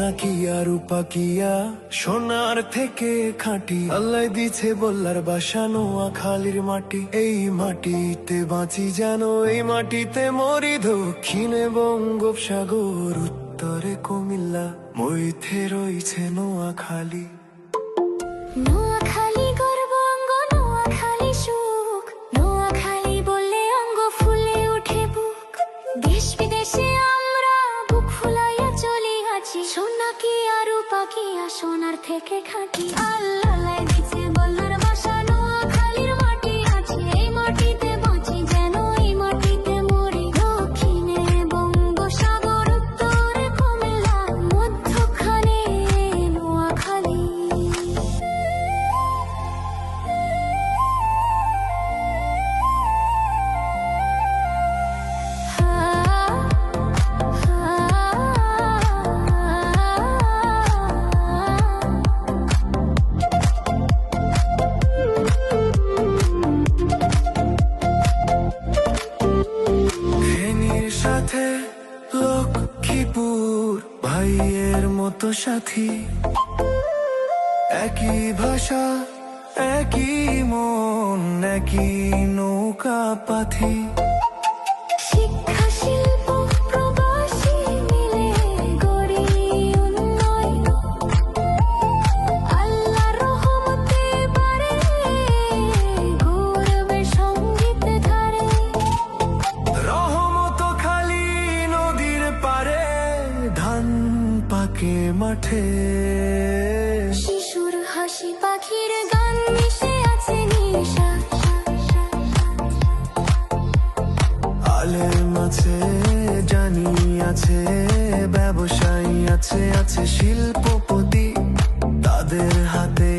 সোনা কিয়া রূপা কিয়া সোনার থেকে খাঁটি আল্লাহ দিছে বল্লার বাসা নোয়াখালীর মাটি। এই মাটিতে বাঁচি যেন এই মাটিতে মরি। দক্ষিণে বঙ্গোপসাগর, উত্তরে কুমিল্লা, মধ্যে রয়েছে নোয়াখালী। নোয়াখালী গর্ব অঙ্গ, নোয়াখালী সুখ, নোয়াখালী বললে অঙ্গ ফুলে ওঠে বুক। দেশ বিদেশে আমরা বুক ফুলাইয়া চলিয়াছি, সোনা কিয়া রূপা কিয়া সোনার থেকে খাঁটি। আল্লাহ দিছে বল্লার বাসা নোয়াখালীর মাটি আছে। এই মাটিতে বাঁচি যেন এই মাটিতে মরি। দক্ষিণে বঙ্গোপসাগর, উত্তরে কুমিল্লা, মধ্যখানে নোয়াখালী। ফেনীর সাথে লক্ষ্মীপুর ভাইয়ের মতো সাথী। একই ভাষা, একই মন, একই নৌকা পাথি। শিক্ষা শিল্প প্রবাসী মিলে গড়ি উন্নয়ন। আল্লাহর রহমতে বাড়ে ঘুরবে সঙ্গীত ধারে। রহমত খালি নদীর পারে, ধান পাকে মাঠে। শিশুর হাসি পাখির গান মিশে আছে নিঃশ্বাস। আলেম আছে, জানি আছে, ব্যবসায়ী আছে, আছে শিল্পপতি। তাদের হাতে